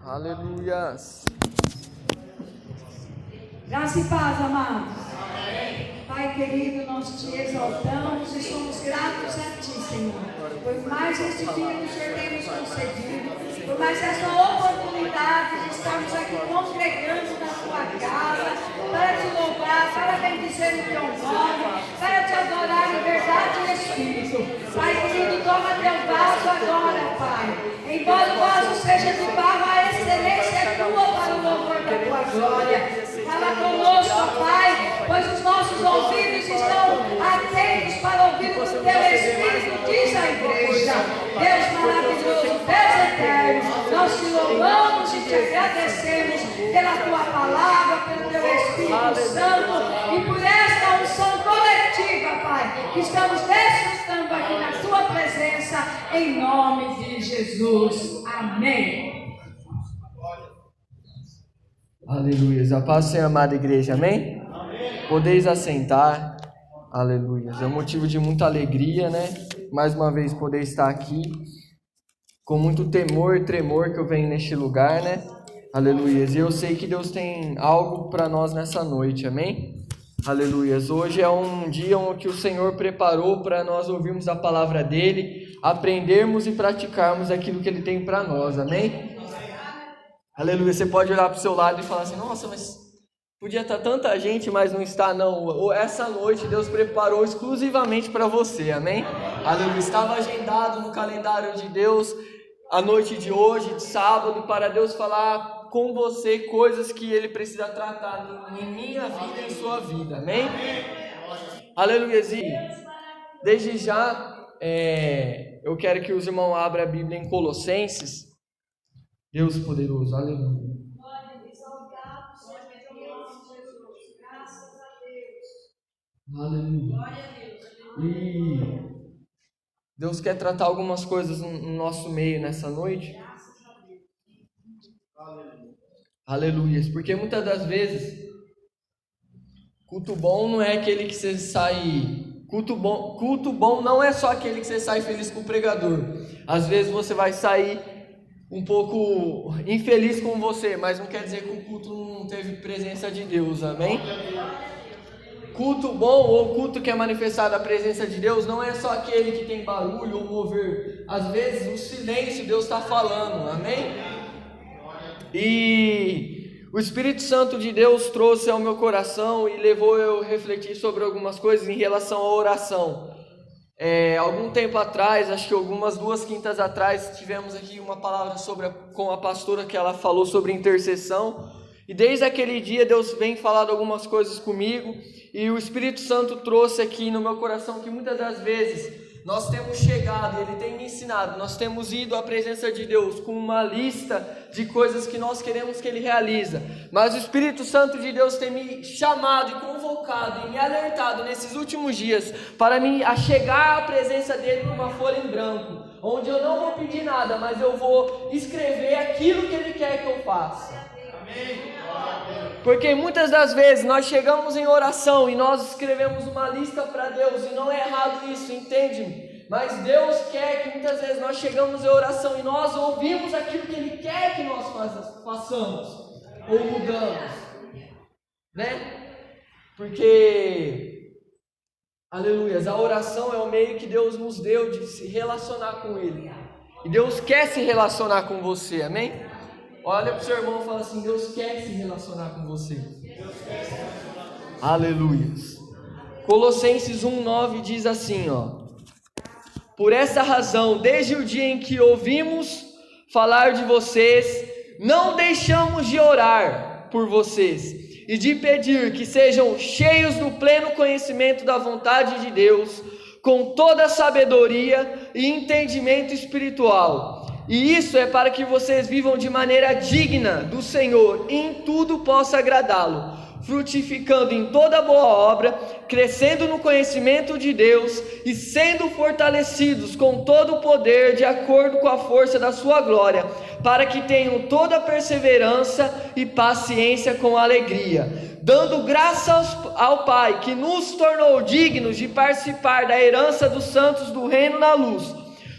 Aleluias. Graça e paz, amados. Amém. Pai querido, nós te exaltamos e somos gratos a Ti, Senhor, por mais este dia que o Senhor tem nos concedido, por mais essa oportunidade de estarmos aqui congregando na Tua casa, para Te louvar, para bendizer o Teu nome, para Te adorar em verdade e espírito. Pai querido, toma Teu vaso agora, Pai. Embora o vaso seja de barro, a excelência é Tua para o louvor da Tua glória. Fala conosco, Pai, pois os nossos ouvidos estão atentos para ouvir o que o Teu Espírito diz à igreja. Deus maravilhoso, Deus eterno, nós Te louvamos e Te agradecemos pela Tua palavra, pelo Teu Espírito Santo e por esta unção coletiva, Pai, que estamos desfrutando aqui na Tua presença, em nome de Jesus. Amém. Aleluias. A paz seja, amada igreja, amém? Amém? Podeis assentar. Aleluias. É um motivo de muita alegria, né? Mais uma vez poder estar aqui. Com muito temor e tremor que eu venho neste lugar, né? Aleluias. E eu sei que Deus tem algo para nós nessa noite, amém? Aleluias. Hoje é um dia onde o Senhor preparou para nós ouvirmos a palavra dEle, aprendermos e praticarmos aquilo que Ele tem para nós, amém? Aleluia, você pode olhar para o seu lado e falar assim, nossa, mas podia estar tanta gente, mas não está não. Essa noite Deus preparou exclusivamente para você, amém? Aleluia, estava agendado no calendário de Deus a noite de hoje, de sábado, para Deus falar com você coisas que Ele precisa tratar em minha vida e em sua vida, amém? Aleluia, e desde já eu quero que os irmãos abram a Bíblia em Colossenses. Deus poderoso, aleluia. Aleluia. E Deus quer tratar algumas coisas no nosso meio nessa noite. Aleluia. Porque muitas das vezes, culto bom não é aquele que você sai. Culto bom não é só aquele que você sai feliz com o pregador. Às vezes você vai sair um pouco infeliz com você, mas não quer dizer que o culto não teve presença de Deus, amém? Culto bom ou culto que é manifestado a presença de Deus não é só aquele que tem barulho ou mover. Às vezes o silêncio Deus está falando, amém? E o Espírito Santo de Deus trouxe ao meu coração e levou eu a refletir sobre algumas coisas em relação à oração. Algum tempo atrás, acho que algumas 2 quintas atrás, tivemos aqui uma palavra com a pastora que ela falou sobre intercessão. E desde aquele dia Deus vem falando algumas coisas comigo. E o Espírito Santo trouxe aqui no meu coração que muitas das vezes nós temos chegado, e Ele tem me ensinado, nós temos ido à presença de Deus com uma lista de coisas que nós queremos que Ele realiza. Mas o Espírito Santo de Deus tem me chamado e convocado e me alertado nesses últimos dias para me chegar à presença dEle com uma folha em branco, onde eu não vou pedir nada, mas eu vou escrever aquilo que Ele quer que eu faça. Amém. Porque muitas das vezes nós chegamos em oração e nós escrevemos uma lista para Deus, e não é errado isso, entende-me? Mas Deus quer que muitas vezes nós chegamos em oração e nós ouvimos aquilo que Ele quer que nós façamos ou mudamos, né? Porque, aleluia, a oração é o meio que Deus nos deu de se relacionar com Ele, e Deus quer se relacionar com você, amém? Olha para o seu irmão e fala assim, Deus quer se relacionar com você. Aleluia. Colossenses 1:9 diz assim, ó: por essa razão, desde o dia em que ouvimos falar de vocês, não deixamos de orar por vocês e de pedir que sejam cheios do pleno conhecimento da vontade de Deus, com toda a sabedoria e entendimento espiritual. E isso é para que vocês vivam de maneira digna do Senhor e em tudo possa agradá-lo, frutificando em toda boa obra, crescendo no conhecimento de Deus e sendo fortalecidos com todo o poder de acordo com a força da sua glória, para que tenham toda a perseverança e paciência com alegria, dando graças ao Pai que nos tornou dignos de participar da herança dos santos do reino na luz.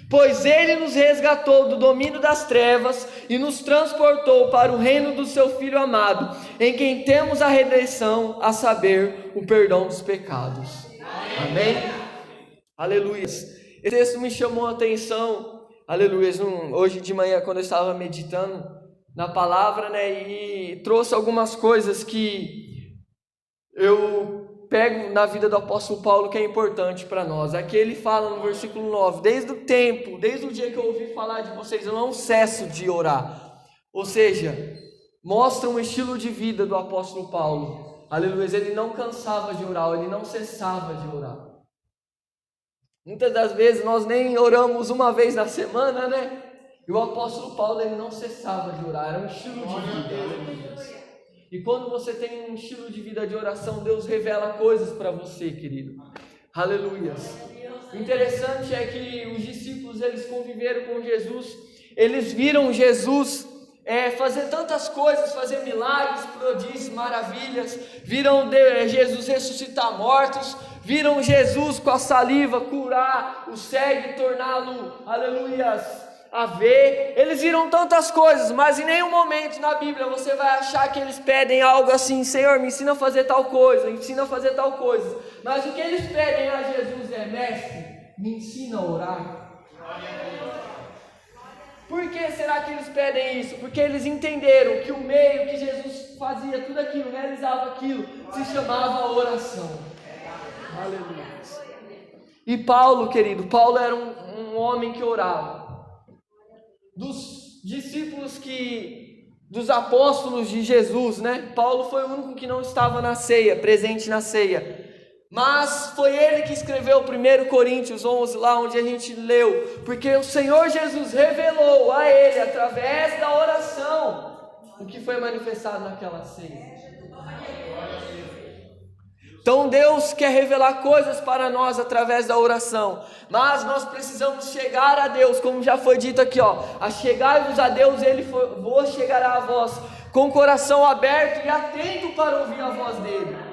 Pois Ele nos resgatou do domínio das trevas e nos transportou para o reino do seu Filho amado, em quem temos a redenção, a saber, o perdão dos pecados. Amém? Aleluia. Esse texto me chamou a atenção, aleluia, hoje de manhã quando eu estava meditando na palavra, e trouxe algumas coisas que eu pego na vida do apóstolo Paulo que é importante para nós. Aqui ele fala no versículo 9, desde o dia que eu ouvi falar de vocês, eu não cesso de orar. Ou seja, mostra um estilo de vida do apóstolo Paulo. Aleluia, ele não cansava de orar, ele não cessava de orar. Muitas das vezes nós nem oramos uma vez na semana, E o apóstolo Paulo, ele não cessava de orar, era um estilo de vida. E quando você tem um estilo de vida de oração, Deus revela coisas para você, querido. Aleluias. O interessante é que os discípulos, eles conviveram com Jesus, eles viram Jesus fazer tantas coisas, fazer milagres, prodígios, maravilhas, viram Jesus ressuscitar mortos, viram Jesus com a saliva curar o cego e torná-lo, aleluias, a ver. Eles viram tantas coisas, mas em nenhum momento na Bíblia você vai achar que eles pedem algo assim: Senhor, me ensina a fazer tal coisa, ensina a fazer tal coisa. Mas o que eles pedem a Jesus é: Mestre, me ensina a orar. Por que será que eles pedem isso? Porque eles entenderam que o meio que Jesus fazia tudo aquilo, realizava aquilo, se chamava oração. Aleluia. E Paulo, querido, Paulo era um homem que orava. Dos discípulos dos apóstolos de Jesus, Paulo foi o único que não estava na ceia, presente na ceia. Mas foi ele que escreveu 1 Coríntios 11, lá onde a gente leu. Porque o Senhor Jesus revelou a ele, através da oração, o que foi manifestado naquela ceia. Então Deus quer revelar coisas para nós através da oração, mas nós precisamos chegar a Deus, como já foi dito aqui, achegai-vos a Deus, Ele vos chegará a vós, com o coração aberto e atento para ouvir a voz dEle.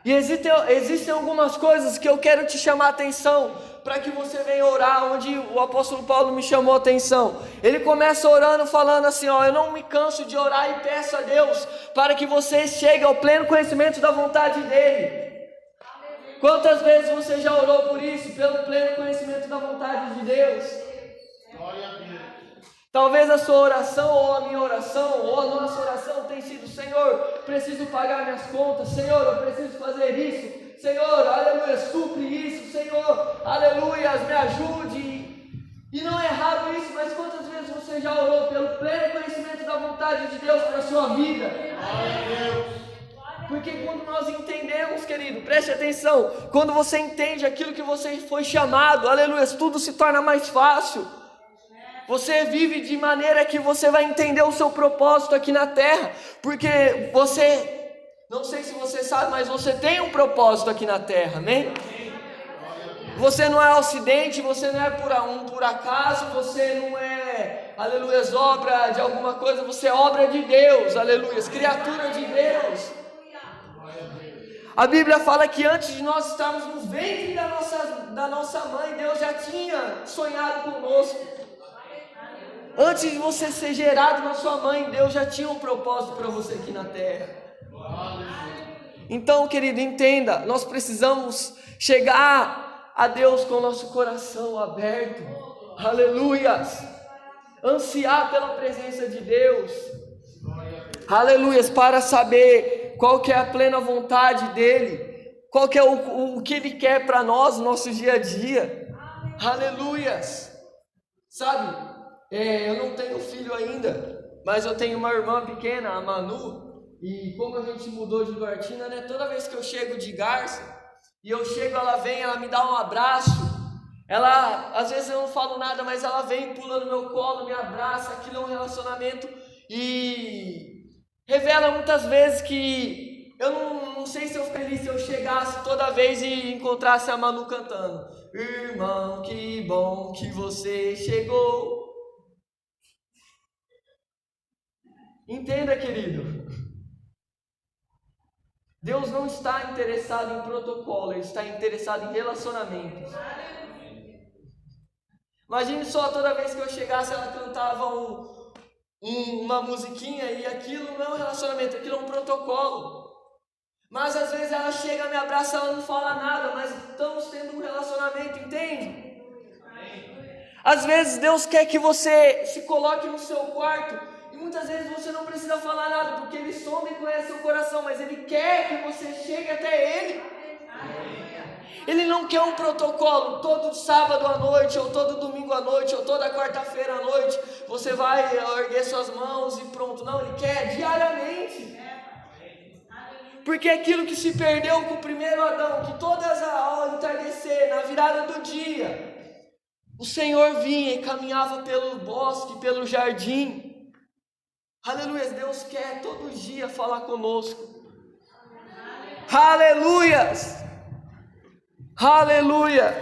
E existem algumas coisas que eu quero te chamar a atenção, para que você venha orar, onde o apóstolo Paulo me chamou a atenção. Ele começa orando, falando assim, eu não me canso de orar e peço a Deus, para que você chegue ao pleno conhecimento da vontade dEle. Quantas vezes você já orou por isso, pelo pleno conhecimento da vontade de Deus? Talvez a sua oração, ou a minha oração, ou a nossa oração tem sido: Senhor, preciso pagar minhas contas, Senhor, eu preciso fazer isso, Senhor, aleluia, supre isso, Senhor, aleluia, me ajude. E não é errado isso, mas quantas vezes você já orou pelo pleno conhecimento da vontade de Deus para a sua vida? Porque quando nós entendemos, querido, preste atenção, quando você entende aquilo que você foi chamado, aleluia, tudo se torna mais fácil. Você vive de maneira que você vai entender o seu propósito aqui na terra, porque você, não sei se você sabe, mas você tem um propósito aqui na terra, amém? Você não é acidente, você não é por acaso, você não é, aleluia, obra de alguma coisa, você é obra de Deus, aleluia, criatura de Deus. A Bíblia fala que antes de nós estarmos no ventre da nossa mãe, Deus já tinha sonhado conosco. Antes de você ser gerado na sua mãe, Deus já tinha um propósito para você aqui na terra. Então, querido, entenda, nós precisamos chegar a Deus com o nosso coração aberto. Aleluias. Ansiar pela presença de Deus. Aleluias, para saber qual que é a plena vontade dEle, qual que é o que Ele quer para nós no nosso dia a dia. Aleluias. Sabe? Eu não tenho filho ainda, mas eu tenho uma irmã pequena, a Manu, e como a gente mudou de Duartina, toda vez que eu chego de Garça, e eu chego, ela vem, ela me dá um abraço, às vezes eu não falo nada, mas ela vem, pula no meu colo, me abraça, aquilo é um relacionamento, e revela muitas vezes que eu não sei se eu ficaria feliz se eu chegasse toda vez e encontrasse a Manu cantando: Irmão, que bom que você chegou. Entenda, querido, Deus não está interessado em protocolo, Ele está interessado em relacionamentos. Imagine só, toda vez que eu chegasse, ela cantava uma musiquinha e aquilo não é um relacionamento, aquilo é um protocolo. Mas às vezes ela chega, me abraça, ela não fala nada, mas estamos tendo um relacionamento, entende? Às vezes Deus quer que você se coloque no seu quarto e muitas vezes você não precisa falar nada, porque Ele sonda e conhece seu coração, mas Ele quer que você chegue até Ele. Ele não quer um protocolo, todo sábado à noite, ou todo domingo à noite, ou toda quarta-feira à noite, você vai erguer suas mãos e pronto. Não, Ele quer diariamente. Porque aquilo que se perdeu com o primeiro Adão, que todas ao entardecer, na virada do dia, o Senhor vinha e caminhava pelo bosque, pelo jardim. Aleluia, Deus quer todo dia falar conosco. Aleluias! Aleluia!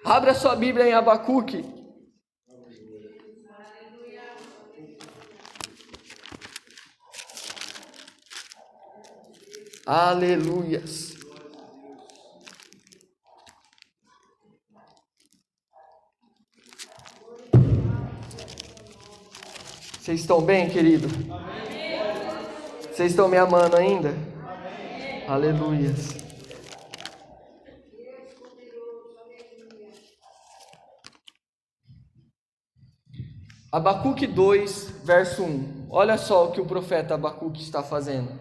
Abra sua Bíblia em Abacuque. Aleluias! Vocês estão bem, querido? Vocês estão me amando ainda? Aleluias! Abacuque 2, verso 1. Olha só o que o profeta Abacuque está fazendo.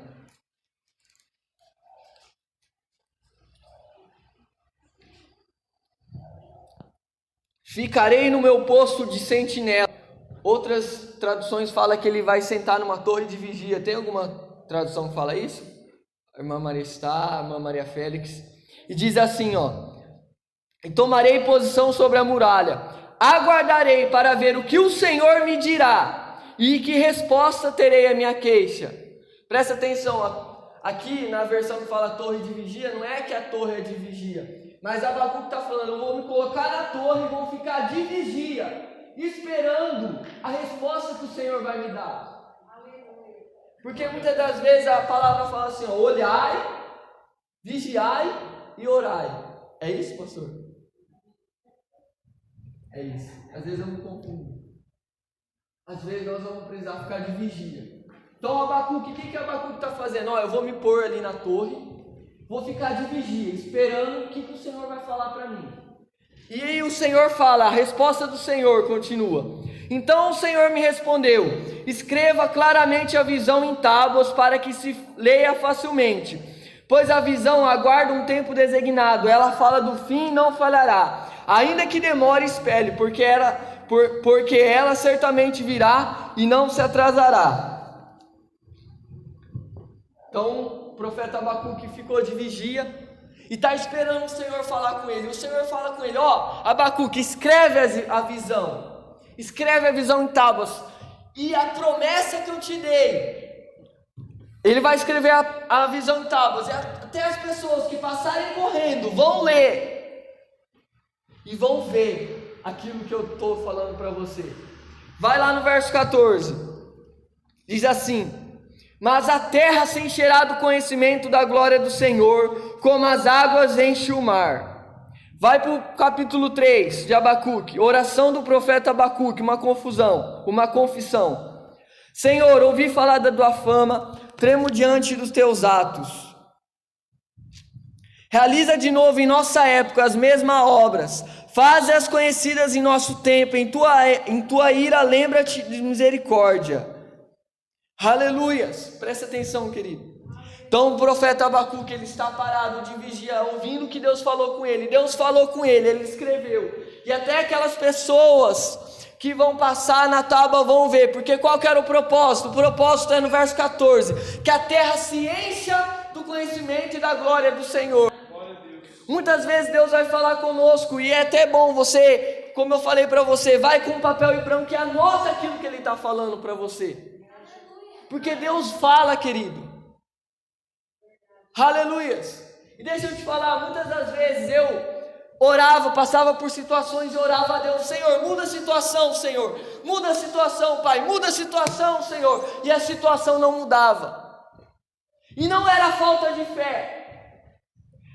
Ficarei no meu posto de sentinela. Outras traduções falam que ele vai sentar numa torre de vigia. Tem alguma tradução que fala isso? A irmã Maria está, a irmã Maria Félix. E diz assim, ó. E tomarei posição sobre a muralha. Aguardarei para ver o que o Senhor me dirá e que resposta terei à minha queixa. Presta atenção, aqui na versão que fala torre de vigia, não é que a torre é de vigia, mas Abacuque está falando, eu vou me colocar na torre e vou ficar de vigia, esperando a resposta que o Senhor vai me dar. Porque muitas das vezes a palavra fala assim, ó, olhai, vigiai e orai. É isso, pastor? É isso. Às vezes eu me confundo. Às vezes nós vamos precisar ficar de vigia. Então Abacuque, o que Abacuque está fazendo? Ó, eu vou me pôr ali na torre, vou ficar de vigia, esperando o que o Senhor vai falar para mim. E aí o Senhor fala, a resposta do Senhor continua. Então o Senhor me respondeu, escreva claramente a visão em tábuas para que se leia facilmente, pois a visão aguarda um tempo designado, ela fala do fim e não falhará. Ainda que demore, espere, porque ela certamente virá e não se atrasará. Então o profeta Abacuque ficou de vigia e está esperando o Senhor falar com ele. O Senhor fala com ele, ó, Abacuque, escreve a visão, escreve a visão em tábuas, e a promessa que eu te dei, ele vai escrever a visão em tábuas, e até as pessoas que passarem correndo vão ler e vão ver aquilo que eu estou falando para você. Vai lá no verso 14, diz assim, mas a terra se encherá do conhecimento da glória do Senhor, como as águas enchem o mar. Vai para o capítulo 3 de Abacuque, oração do profeta Abacuque, uma confissão. Senhor, ouvi falar da tua fama, tremo diante dos teus atos. Realiza de novo em nossa época as mesmas obras, faze-as conhecidas em nosso tempo, em tua ira lembra-te de misericórdia. Aleluias, presta atenção, querido. Então o profeta Abacuque, ele está parado de vigia, ouvindo o que Deus falou com ele. Deus falou com ele, ele escreveu. E até aquelas pessoas que vão passar na tábua vão ver, porque qual que era o propósito? O propósito é no verso 14, que a terra se encha do conhecimento e da glória do Senhor. Muitas vezes Deus vai falar conosco e é até bom você, como eu falei para você, vai com papel e branco e anota aquilo que Ele está falando para você. Porque Deus fala, querido. Aleluias. E deixa eu te falar, muitas das vezes eu orava, passava por situações e orava a Deus, Senhor, muda a situação, Senhor. Muda a situação, Pai, muda a situação, Senhor. E a situação não mudava. E não era falta de fé.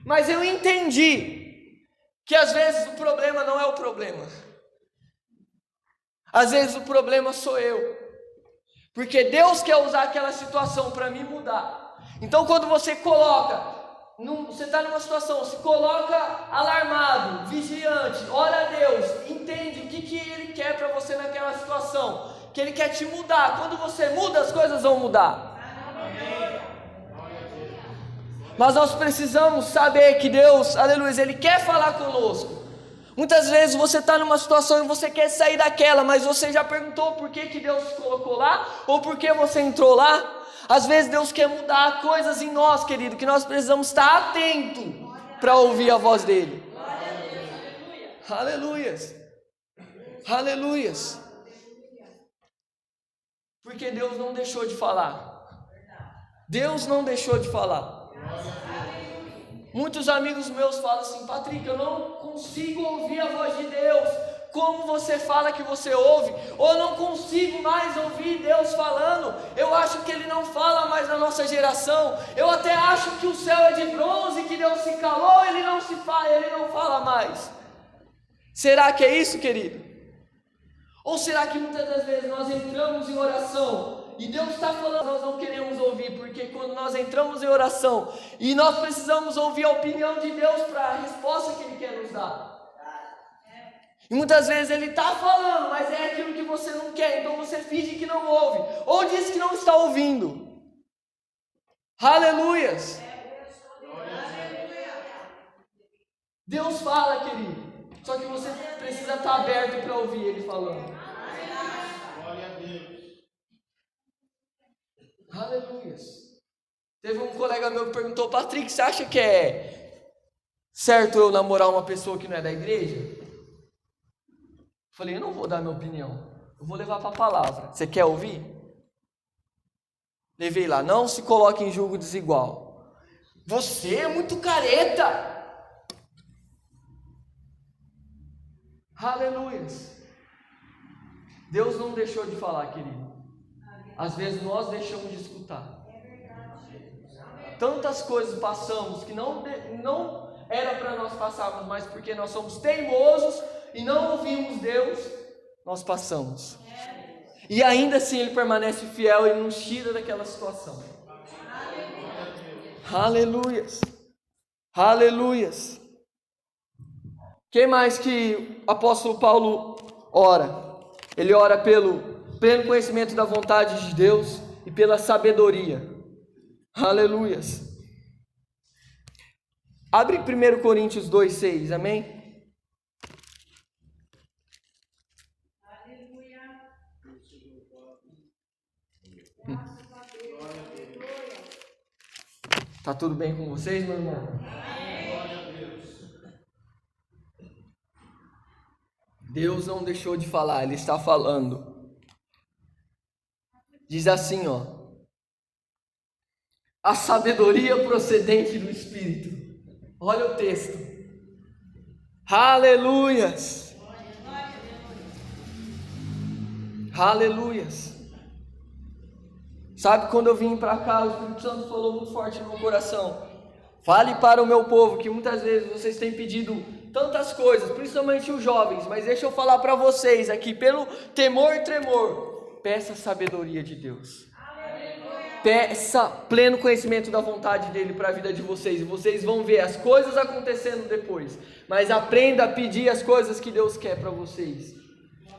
Mas eu entendi que às vezes o problema não é o problema. Às vezes o problema sou eu. Porque Deus quer usar aquela situação para me mudar. Então quando você você está numa situação, se coloca alarmado, vigiante, ora a Deus, entende o que Ele quer para você naquela situação, que Ele quer te mudar. Quando você muda, as coisas vão mudar. Mas nós precisamos saber que Deus, aleluia, Ele quer falar conosco. Muitas vezes você está numa situação e você quer sair daquela, mas você já perguntou por que Deus te colocou lá, ou por que você entrou lá? Às vezes Deus quer mudar coisas em nós, querido, que nós precisamos estar atentos para ouvir a voz dEle. Aleluias, aleluias. Porque Deus não deixou de falar. Deus não deixou de falar. Muitos amigos meus falam assim: Patrick, eu não consigo ouvir a voz de Deus. Como você fala que você ouve? Ou eu não consigo mais ouvir Deus falando. Eu acho que Ele não fala mais na nossa geração. Eu até acho que o céu é de bronze, que Deus se calou, Ele não fala mais. Será que é isso, querido? Ou será que muitas das vezes nós entramos em oração e Deus está falando, nós não queremos ouvir, porque quando nós entramos em oração e nós precisamos ouvir a opinião de Deus para a resposta que Ele quer nos dar. E muitas vezes Ele está falando, mas é aquilo que você não quer, então você finge que não ouve, ou diz que não está ouvindo. Aleluias! Deus fala, querido, só que você precisa estar aberto para ouvir Ele falando. Aleluias. Teve um colega meu que perguntou: Patrick, você acha que é certo eu namorar uma pessoa que não é da igreja? Falei: eu não vou dar minha opinião, eu vou levar para a palavra. Você quer ouvir? Levei lá: não se coloque em julgo desigual. Você é muito careta. Aleluias. Deus não deixou de falar, querido. Às vezes nós deixamos de escutar. Tantas coisas passamos que não era para nós passarmos, mas porque nós somos teimosos e não ouvimos Deus, nós passamos. E ainda assim Ele permanece fiel e nos tira daquela situação. Aleluias. Aleluias. Quem mais que o apóstolo Paulo ora? Ele ora pelo pleno conhecimento da vontade de Deus e pela sabedoria. Aleluias. Abre 1 Coríntios 2:6, amém? Aleluia. Tá tudo bem com vocês, meu irmão? Deus não deixou de falar, Ele está falando. Diz assim, ó: a sabedoria procedente do Espírito. Olha o texto. Aleluias. Aleluias. Sabe, quando eu vim para cá, o Espírito Santo falou muito forte no meu coração: fale para o meu povo, que muitas vezes vocês têm pedido tantas coisas, principalmente os jovens, mas deixa eu falar para vocês aqui, pelo temor e tremor, peça a sabedoria de Deus. Peça pleno conhecimento da vontade dEle para a vida de vocês, e vocês vão ver as coisas acontecendo depois, mas aprenda a pedir as coisas que Deus quer para vocês.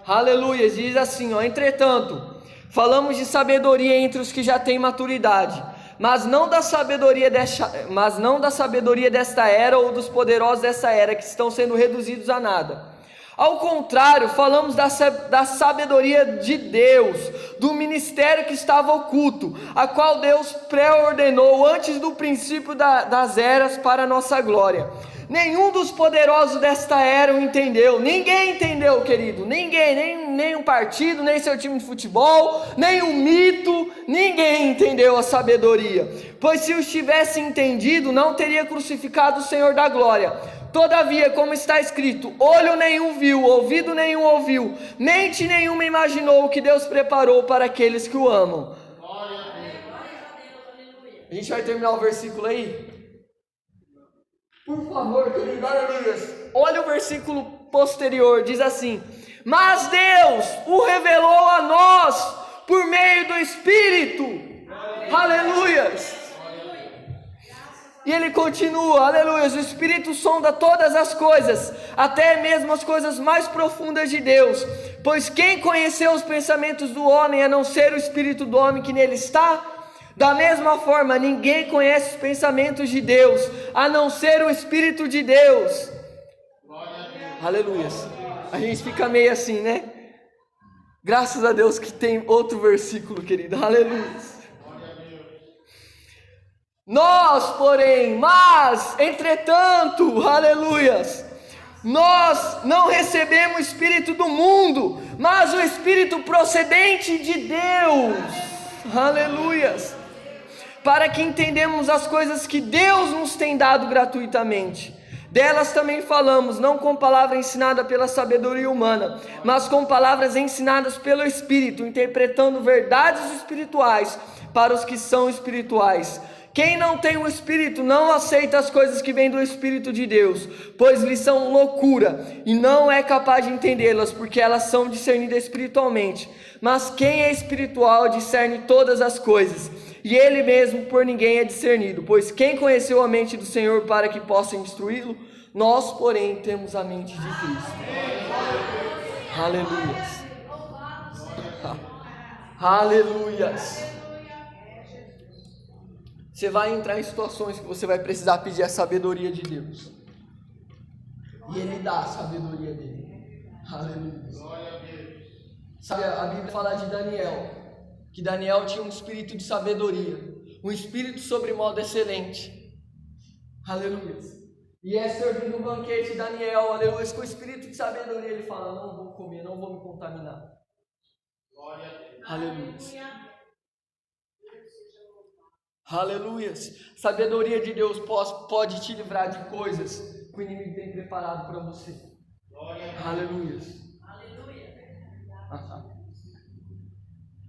Aleluia. Diz assim, ó: entretanto, falamos de sabedoria entre os que já têm maturidade, mas não da sabedoria desta era ou dos poderosos desta era, que estão sendo reduzidos a nada. Ao contrário, falamos da sabedoria de Deus, do ministério que estava oculto, a qual Deus pré-ordenou antes do princípio das eras para a nossa glória. Nenhum dos poderosos desta era o entendeu. Ninguém entendeu, querido. Ninguém, nem um partido, nem seu time de futebol, nem um mito. Ninguém entendeu a sabedoria. Pois se os tivesse entendido, não teria crucificado o Senhor da glória. Todavia, como está escrito: olho nenhum viu, ouvido nenhum ouviu, mente nenhuma imaginou o que Deus preparou para aqueles que o amam. A gente vai terminar o versículo aí? Por favor, querido, aleluia. olha o versículo posterior, diz assim: mas Deus o revelou a nós por meio do Espírito. Aleluias. E ele continua, aleluias, o Espírito sonda todas as coisas, até mesmo as coisas mais profundas de Deus. Pois quem conheceu os pensamentos do homem, a não ser o Espírito do homem que nele está? Da mesma forma, ninguém conhece os pensamentos de Deus, a não ser o Espírito de Deus. Aleluias. A gente fica meio assim, né? Graças a Deus que tem outro versículo, querido. Aleluias. Nós, porém, entretanto, aleluias, nós não recebemos o Espírito do mundo, mas o Espírito procedente de Deus, aleluias, para que entendamos as coisas que Deus nos tem dado gratuitamente. Delas também falamos, não com palavra ensinada pela sabedoria humana, mas com palavras ensinadas pelo Espírito, interpretando verdades espirituais para os que são espirituais. Quem não tem o Espírito não aceita as coisas que vêm do Espírito de Deus, pois lhes são loucura, e não é capaz de entendê-las, porque elas são discernidas espiritualmente. Mas quem é espiritual discerne todas as coisas, e ele mesmo por ninguém é discernido. Pois quem conheceu a mente do Senhor para que possa instruí-lo? Nós, porém, temos a mente de Cristo. Aleluias. Aleluias. Você vai entrar em situações que você vai precisar pedir a sabedoria de Deus. E Ele dá a sabedoria dele. Aleluia. Sabe, a Bíblia fala de Daniel, que Daniel tinha um espírito de sabedoria, um espírito sobre modo excelente. Aleluia. E é servindo um banquete Daniel, aleluia, com o espírito de sabedoria, ele fala: não vou comer, não vou me contaminar. Aleluia. Aleluias. Sabedoria de Deus pode te livrar de coisas que o inimigo tem preparado para você. Aleluias.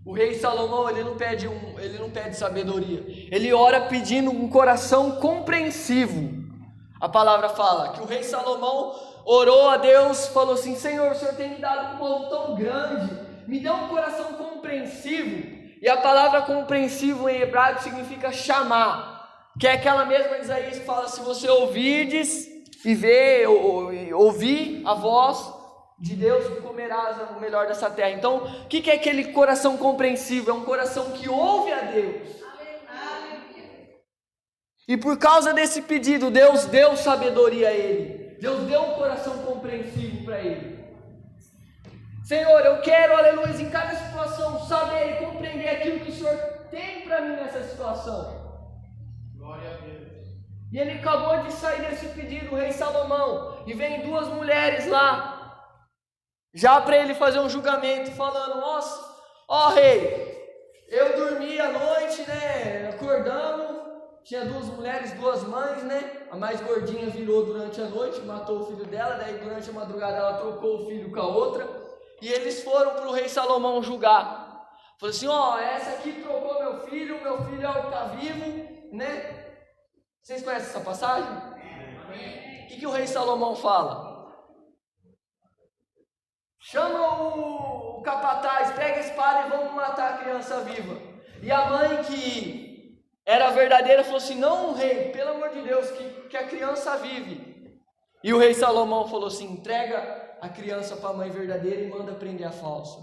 O rei Salomão, ele não pede sabedoria. Ele ora pedindo um coração compreensivo. A palavra fala que o rei Salomão orou a Deus, falou assim: Senhor, o Senhor tem me dado um povo tão grande, me dê um coração compreensivo. E a palavra compreensivo em hebraico significa chamar, que é aquela mesma de Isaías que fala: se você ouvirdes e ver, ouvir a voz de Deus, comerás o melhor dessa terra. Então, o que é aquele coração compreensivo? É um coração que ouve a Deus. E por causa desse pedido, Deus deu sabedoria a ele. Deus deu um coração compreensivo para ele. Senhor, eu quero, aleluia, em cada situação saber e compreender aquilo que o Senhor tem para mim nessa situação. Glória a Deus. E ele acabou de sair desse pedido, o rei Salomão, e vem duas mulheres lá, já para ele fazer um julgamento, falando: nossa, ó rei, eu dormi à noite, né, acordamos, tinha duas mulheres, duas mães, né, a mais gordinha virou durante a noite, matou o filho dela, daí durante a madrugada ela trocou o filho com a outra. E eles foram para o rei Salomão julgar. Falou assim: ó, essa aqui trocou meu filho é o que está vivo, né? Vocês conhecem essa passagem? O que o rei Salomão fala? Chama o capataz, pega a espada e vamos matar a criança viva. E a mãe, que era verdadeira, falou assim: não, rei, pelo amor de Deus, que a criança vive. E o rei Salomão falou assim: entrega a criança para a mãe verdadeira e manda prender a falsa.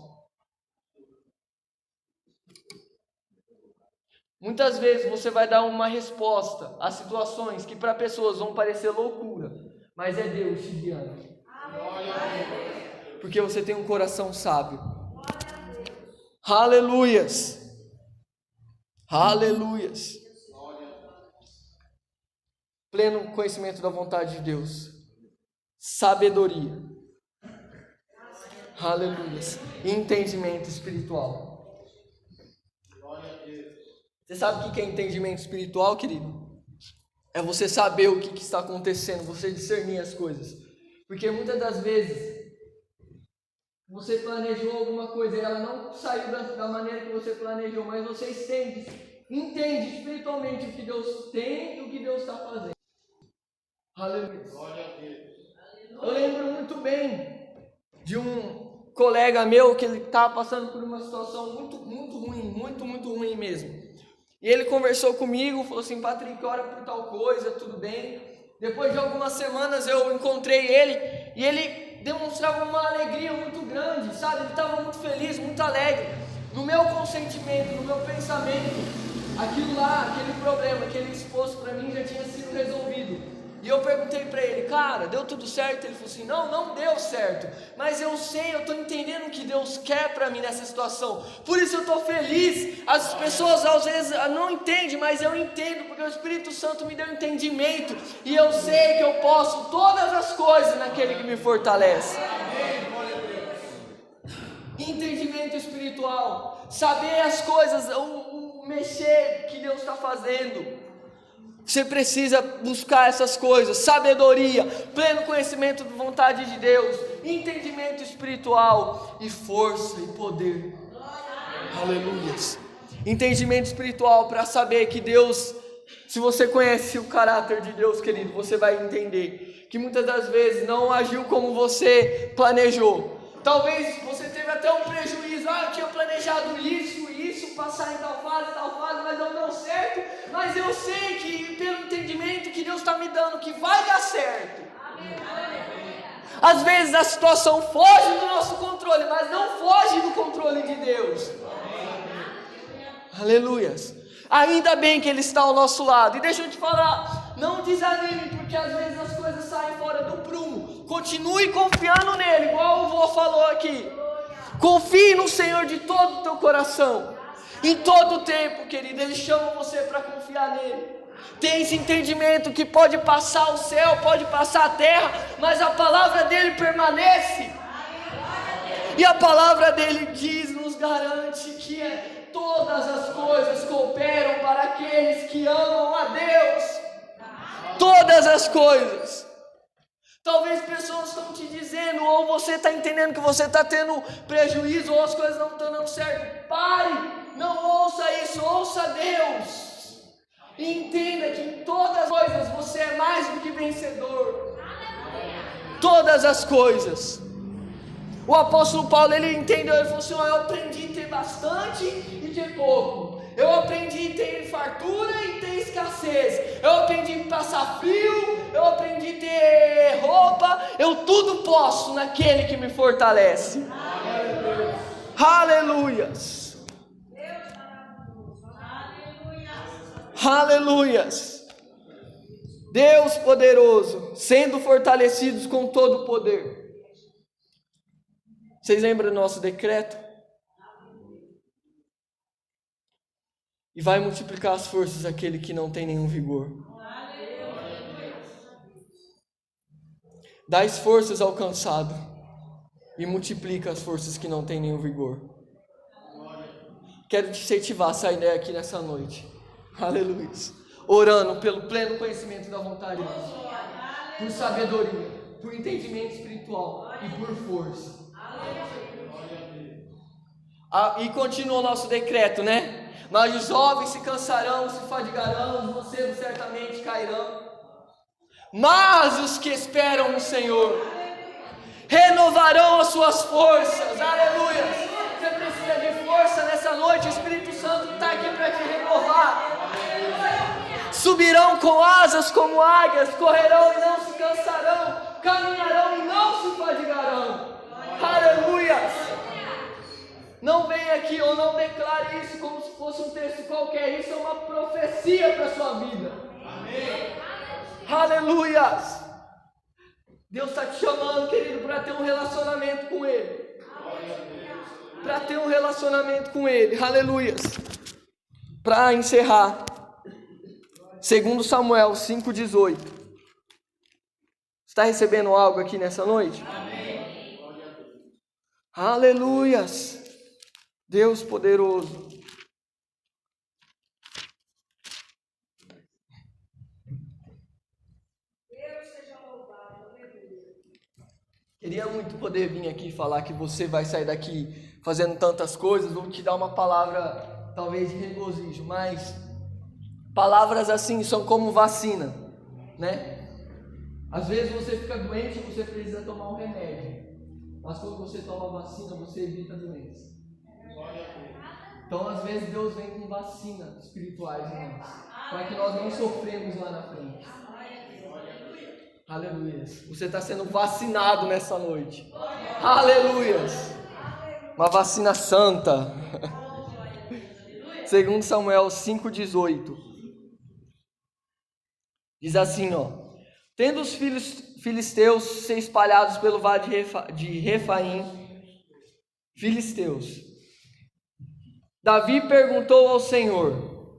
Muitas vezes você vai dar uma resposta a situações que para pessoas vão parecer loucura, mas é Deus te guiando. Porque você tem um coração sábio. Aleluias. Aleluias. Pleno conhecimento da vontade de Deus. Sabedoria. Aleluia. Entendimento espiritual. Você sabe o que é entendimento espiritual, querido? É você saber o que está acontecendo, você discernir as coisas. Porque muitas das vezes você planejou alguma coisa e ela não saiu da maneira que você planejou, mas você entende espiritualmente o que Deus tem e o que Deus está fazendo. Aleluia. Glória a Deus. Eu lembro muito bem de um colega meu que ele estava passando por uma situação muito ruim, muito ruim mesmo. E ele conversou comigo, falou assim: Patrick, ora por tal coisa, tudo bem. Depois de algumas semanas eu encontrei ele e ele demonstrava uma alegria muito grande, sabe? Ele estava muito feliz, muito alegre. No meu consentimento, no meu pensamento, aquilo lá, aquele problema que ele expôs para mim já tinha sido resolvido. E eu perguntei para ele: cara, deu tudo certo? Ele falou assim: não deu certo, mas eu sei, eu estou entendendo o que Deus quer para mim nessa situação, por isso eu estou feliz. As pessoas às vezes não entendem, mas eu entendo, porque o Espírito Santo me deu entendimento, e eu sei que eu posso todas as coisas naquele que me fortalece. Entendimento espiritual, saber as coisas, o mexer que Deus está fazendo. Você precisa buscar essas coisas: sabedoria, pleno conhecimento da vontade de Deus, entendimento espiritual e força e poder. Aleluias. Entendimento espiritual para saber que Deus, se você conhece o caráter de Deus, querido, você vai entender que muitas das vezes não agiu como você planejou. Talvez você teve até um prejuízo: eu tinha planejado isso, passar em tal fase, mas não deu certo. Mas eu sei que, pelo entendimento que Deus está me dando, que vai dar certo. Às vezes a situação foge do nosso controle, mas não foge do controle de Deus. Aleluias. Ainda bem que Ele está ao nosso lado. E deixa eu te falar, não desanime, porque às vezes as coisas saem fora do prumo. Continue confiando nele, igual o vô falou aqui. Confie no Senhor de todo o teu coração. Em todo o tempo, querido, Ele chama você para confiar nele. Tem esse entendimento que pode passar o céu, pode passar a terra, mas a palavra dele permanece. E a palavra dele diz, nos garante que todas as coisas cooperam para aqueles que amam a Deus. Todas as coisas. Talvez pessoas estão te dizendo, ou você está entendendo que você está tendo prejuízo, ou as coisas não estão dando certo. Pare! Não ouça isso, ouça Deus. E entenda que em todas as coisas você é mais do que vencedor. Todas as coisas. O apóstolo Paulo, ele entendeu, ele falou assim: eu aprendi a ter bastante e ter pouco. Eu aprendi a ter fartura e ter escassez. Eu aprendi a passar frio, eu aprendi a ter roupa. Eu tudo posso naquele que me fortalece. Aleluias. Aleluias. Deus poderoso, sendo fortalecidos com todo o poder. Vocês lembram do nosso decreto? E vai multiplicar as forças daquele que não tem nenhum vigor. Dá as forças ao cansado e multiplica as forças que não tem nenhum vigor. Quero te incentivar a sair daqui nessa noite. Aleluia. Orando pelo pleno conhecimento da vontade de Deus, por sabedoria, por entendimento espiritual e por força. E continua o nosso decreto, né? Mas os jovens se cansarão, se fadigarão, os mancebos certamente cairão. Mas os que esperam no Senhor renovarão as suas forças. Aleluia. Você precisa de força nessa noite. O Espírito Santo está aqui para te renovar. Subirão com asas como águias, correrão e não se cansarão, caminharão e não se fadigarão. Aleluia. Não venha aqui ou não declare isso como se fosse um texto qualquer. Isso é uma profecia para a sua vida. Amém. Aleluia. Deus está te chamando, querido, para ter um relacionamento com Ele. Para ter um relacionamento com Ele. Aleluia. Para encerrar, 2 Samuel 5,18. Está recebendo algo aqui nessa noite? Amém. Aleluias. Deus poderoso. Deus seja louvado. Queria muito poder vir aqui falar que você vai sair daqui fazendo tantas coisas, ou te dar uma palavra talvez de regozijo, mas palavras assim são como vacina, né? Às vezes você fica doente e você precisa tomar um remédio. Mas quando você toma vacina, você evita a doença. Então, às vezes, Deus vem com vacinas espirituais em nós, para que nós não sofremos lá na frente. Aleluias. Você está sendo vacinado nessa noite. Aleluias. Uma vacina santa. 2 Samuel 5,18. Diz assim, ó. Tendo os filisteus se espalhados pelo vale de Refaim, filisteus, Davi perguntou ao Senhor: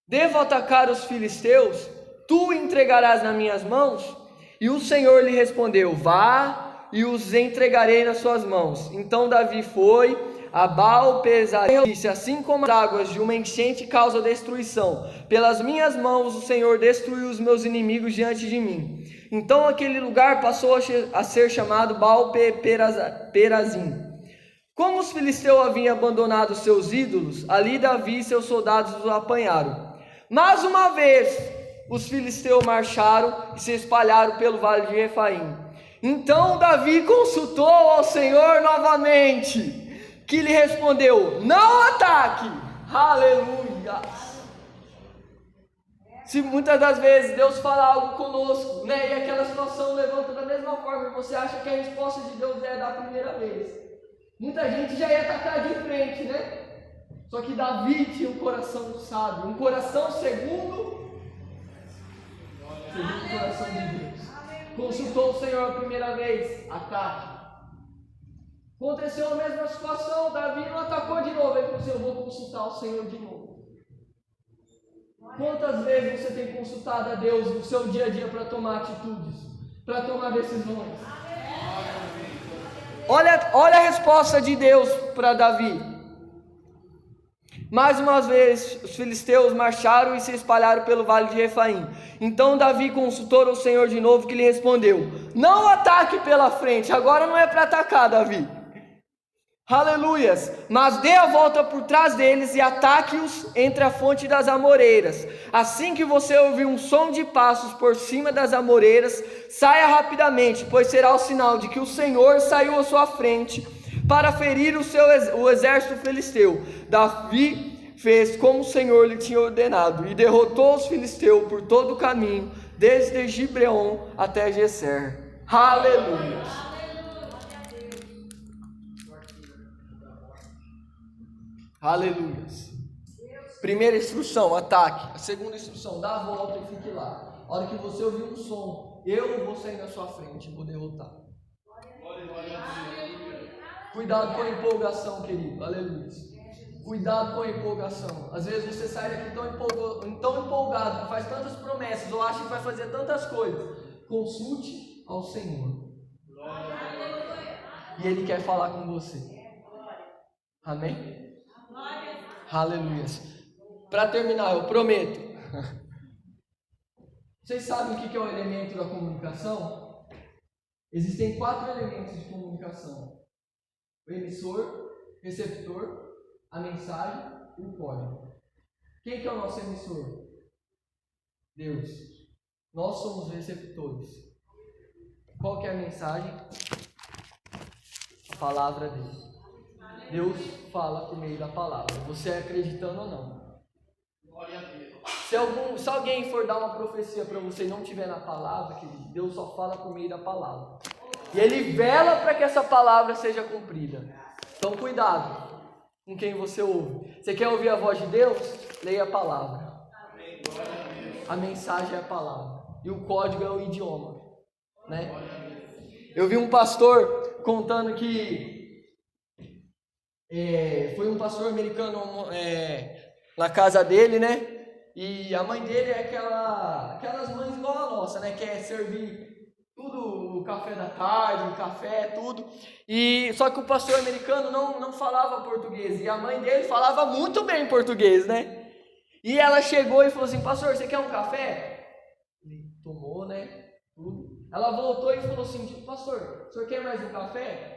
devo atacar os filisteus? Tu entregarás nas minhas mãos? E o Senhor lhe respondeu: vá, e os entregarei nas suas mãos. Então Davi foi a Baal-Perazim, disse: assim como as águas de uma enchente causam destruição, pelas minhas mãos o Senhor destruiu os meus inimigos diante de mim. Então aquele lugar passou a ser chamado Baal-Perazim. Como os filisteus haviam abandonado seus ídolos, ali Davi e seus soldados os apanharam. Mais uma vez, os filisteus marcharam e se espalharam pelo vale de Refaim. Então Davi consultou ao Senhor novamente, que lhe respondeu: não ataque. Aleluia. Se muitas das vezes Deus fala algo conosco, né, e aquela situação levanta da mesma forma, e você acha que a resposta de Deus é da primeira vez, muita gente já ia atacar de frente, né? Só que Davi tinha um coração sábio, um coração segundo o coração de Deus. Consultou o Senhor a primeira vez, ataque. Aconteceu a mesma situação, Davi não atacou de novo, ele falou assim: eu vou consultar o Senhor de novo. Quantas vezes você tem consultado a Deus no seu dia a dia para tomar atitudes, para tomar decisões? Olha a resposta de Deus para Davi. Mais uma vez, os filisteus marcharam e se espalharam pelo vale de Refaim. Então Davi consultou o Senhor de novo, que lhe respondeu: não ataque pela frente, agora não é para atacar, Davi. Aleluias, mas dê a volta por trás deles e ataque-os entre a fonte das amoreiras. Assim que você ouvir um som de passos por cima das amoreiras, saia rapidamente, pois será o sinal de que o Senhor saiu à sua frente para ferir o exército filisteu. Davi fez como o Senhor lhe tinha ordenado e derrotou os filisteus por todo o caminho, desde Gibeon até Geser. Aleluia. Aleluia. Primeira instrução, ataque. A segunda instrução, dá a volta e fique lá. A hora que você ouvir um som, eu vou sair na sua frente e vou derrotar. Cuidado com a empolgação, querido. Aleluia. Cuidado com a empolgação. Às vezes você sai daqui tão empolgado, que faz tantas promessas, ou acha que vai fazer tantas coisas. Consulte ao Senhor. E Ele quer falar com você. Amém? Aleluia. Para terminar, eu prometo. Vocês sabem o que é o elemento da comunicação? Existem 4 elementos de comunicação: o emissor, receptor, a mensagem e o código. Quem que é o nosso emissor? Deus. Nós somos receptores. Qual que é a mensagem? A palavra dele. Deus fala por meio da palavra, você acreditando ou não. Se alguém for dar uma profecia para você e não tiver na palavra, querido, Deus só fala por meio da palavra. E Ele vela para que essa palavra seja cumprida. Então cuidado com quem você ouve. Você quer ouvir a voz de Deus? Leia a palavra. A mensagem é a palavra. E o código é o idioma, né? Eu vi um pastor contando que foi um pastor americano na casa dele, né? E a mãe dele é aquelas mães igual a nossa, né? Quer servir tudo, o café da tarde, o café, tudo. E só que o pastor americano não falava português. E a mãe dele falava muito bem português, né? E ela chegou e falou assim: pastor, você quer um café? Ele tomou, né? Tudo. Ela voltou e falou assim: pastor, o senhor quer mais um café?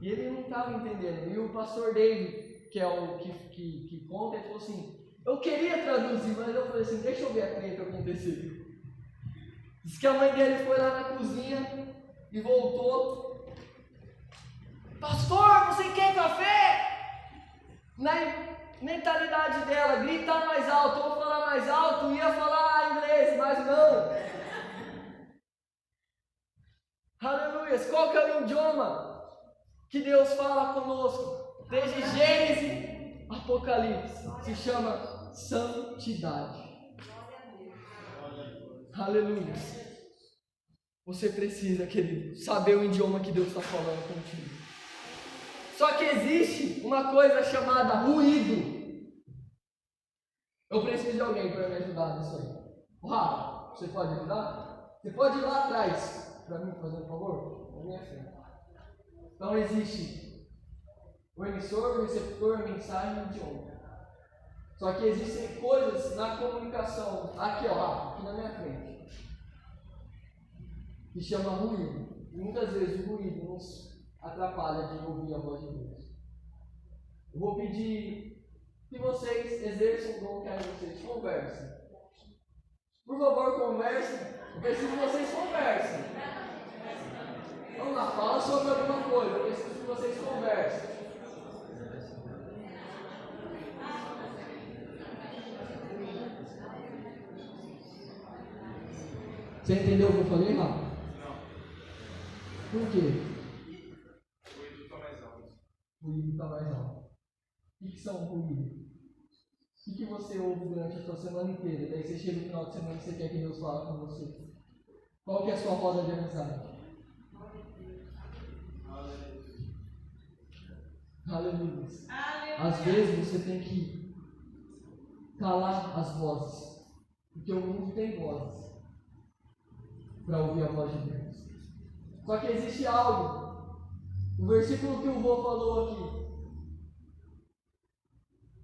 E ele não estava entendendo. E o pastor David, que é o que conta, ele falou assim: eu queria traduzir, mas eu falei assim: deixa eu ver a treta acontecer. Diz que a mãe dele foi lá na cozinha e voltou. Pastor, você quer café? Na mentalidade dela, gritar mais alto, ou falar mais alto, ia falar inglês, mas não. Aleluia. Qual que é o idioma que Deus fala conosco? Desde Gênesis, Apocalipse. Se chama santidade. Aleluia. Você precisa, querido, saber o idioma que Deus está falando contigo. Só que existe uma coisa chamada ruído. Eu preciso de alguém para me ajudar nisso aí. Rafa, você pode ajudar? Você pode ir lá atrás para mim, fazer um favor? Na minha frente. Então existe o emissor, o receptor, a mensagem e o idioma. Só que existem coisas na comunicação, aqui ó, Rafa, aqui na minha frente, que chama ruído. E muitas vezes o ruído nos atrapalha de ouvir a voz de Deus. Eu vou pedir que vocês exerçam o dom que aí vocês conversem. Por favor, conversem. Eu preciso que vocês conversem. Vamos lá, fala sobre alguma coisa. Eu preciso que vocês conversem. Você entendeu o que eu falei, Rafa? Não. Por quê? O ruído está mais alto. O ruído está mais alto. O que são ruídos? O que você ouve durante a sua semana inteira? Daí você chega no final de semana e você quer que Deus fale com você. Qual que é a sua roda de amizade? Aleluia. Às vezes você tem que calar as vozes. Porque o mundo tem vozes para ouvir a voz de Deus. Só que existe algo. O versículo que o vô falou aqui.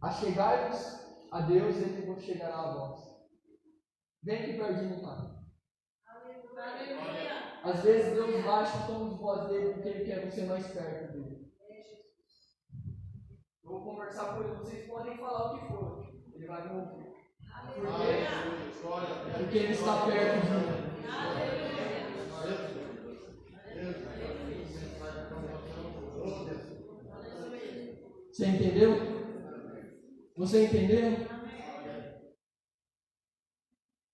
Achegai-vos a Deus e Ele vos chegará a vós. Vem aqui pertinho, Pai. Às vezes Deus baixa o tom de voz dele porque Ele quer você mais perto dele. Eu vou conversar com ele, vocês podem falar o que for. Ele vai me ouvir. Porque Ele está perto de mim. Você entendeu? Você entendeu?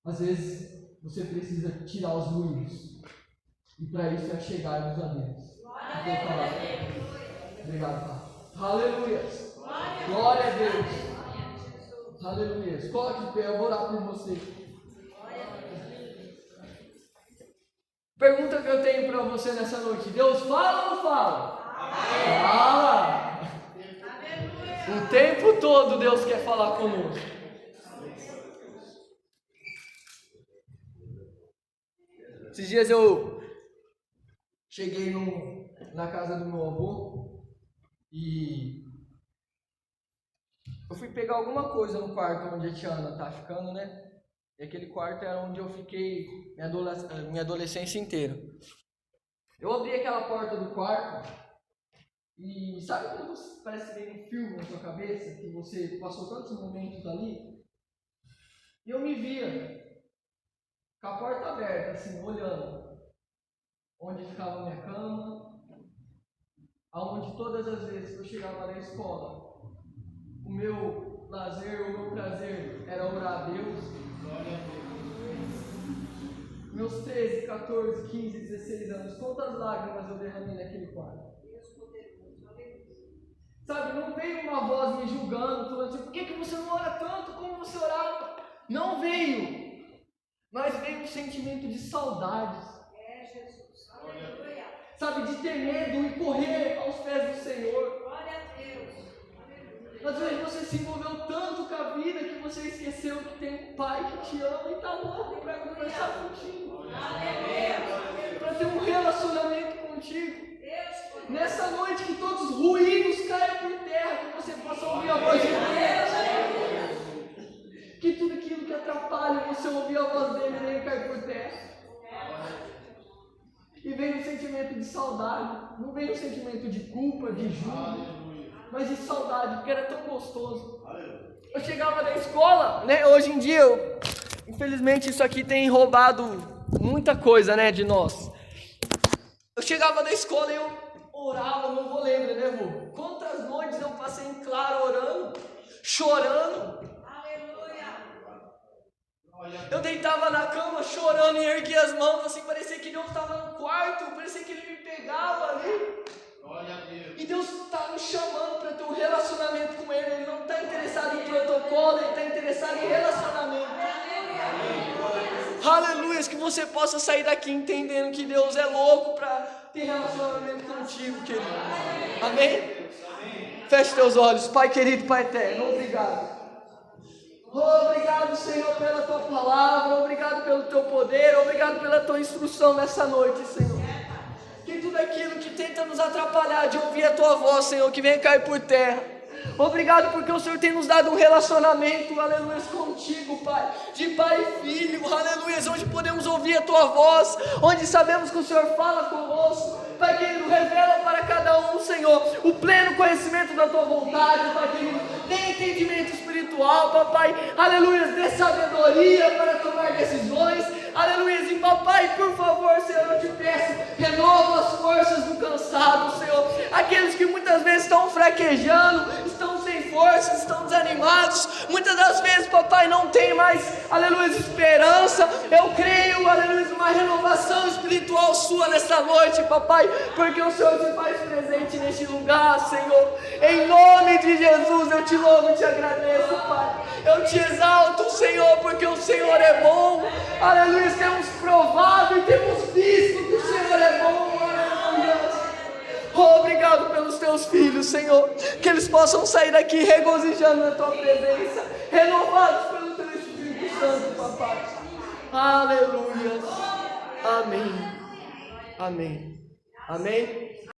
Às vezes você precisa tirar os ruídos. E para isso é chegar-nos a Deus. Obrigado, Pai. Aleluia. Glória a Deus. Aleluia. Coloque de pé, eu vou orar por você. Pergunta que eu tenho para você nessa noite: Deus fala ou não fala? Fala! O tempo todo Deus quer falar conosco. Esses dias eu cheguei na casa do meu avô e eu fui pegar alguma coisa no quarto onde a Tiana tá ficando, né? E aquele quarto era onde eu fiquei minha adolescência inteira. Eu abri aquela porta do quarto e sabe quando parece que vem um filme na sua cabeça, que você passou tantos momentos ali? E eu me via com a porta aberta, assim, olhando onde ficava a minha cama, aonde todas as vezes que eu chegava na escola, o meu lazer, o meu prazer era orar a Deus. Meus 13, 14, 15, 16 anos, quantas lágrimas eu derramei naquele quarto? Sabe, não veio uma voz me julgando, falando assim: por que você não ora tanto como você orava? Não veio, mas veio um sentimento de saudades. Sabe, de ter medo e correr aos pés do Senhor. Às vezes você se envolveu tanto com a vida que você esqueceu que tem um Pai que te ama e está louco para conversar contigo. Para ter um relacionamento contigo. Nessa noite que todos os ruídos caiam por terra, que você possa ouvir a voz de Deus. Que tudo aquilo que atrapalha você ouvir a voz dele venha cair por terra. E vem um sentimento de saudade. Não vem um sentimento de culpa, de julgo, mas de saudade, porque era tão gostoso. Eu chegava da escola, né? Hoje em dia, infelizmente isso aqui tem roubado muita coisa, né, de nós. Eu chegava da escola e eu orava, não vou lembrar, né, vô? Quantas noites eu passei em claro orando, chorando. Eu deitava na cama chorando e erguia as mãos, assim, parecia que Deus estava no quarto, parecia que Ele me pegava ali. E Deus está me chamando para ter um relacionamento com Ele. Ele não está interessado em protocolo, Ele está interessado em relacionamento. Aleluia, que você possa sair daqui entendendo que Deus é louco para ter relacionamento contigo, querido. Amém? Feche teus olhos, Pai querido, Pai eterno, obrigado. Obrigado, Senhor, pela Tua palavra, obrigado pelo Teu poder, obrigado pela Tua instrução nessa noite, Senhor. Que tudo aquilo que tenta nos atrapalhar de ouvir a Tua voz, Senhor, que venha cair por terra. Obrigado porque o Senhor tem nos dado um relacionamento, aleluia, contigo, Pai, de pai e filho, aleluia, onde podemos ouvir a Tua voz, onde sabemos que o Senhor fala conosco. Pai querido, revela para cada um, Senhor, o pleno conhecimento da Tua vontade, Pai querido, dê entendimento espiritual, Papai, aleluia, dê sabedoria para tomar decisões, aleluia, e Papai, por favor, Senhor, eu te peço, renova as forças do cansado, Senhor, aqueles que muitas vezes estão fraquejando, estão sem forças, estão desanimados, muitas das vezes, Papai, não tem mais, aleluia, esperança. Eu creio, aleluia, uma renovação espiritual sua nessa noite, Papai, porque o Senhor se faz presente neste lugar, Senhor. Em nome de Jesus, eu te louvo e te agradeço, Pai. Eu te exalto, Senhor, porque o Senhor é bom, aleluia, temos provado e temos visto que o Senhor é bom, aleluia. Obrigado pelos Teus filhos, Senhor, que eles possam sair daqui regozijando na Tua presença, renovados pelo Teu Espírito Santo, Papai. Aleluia. Amém. Amém. Amém.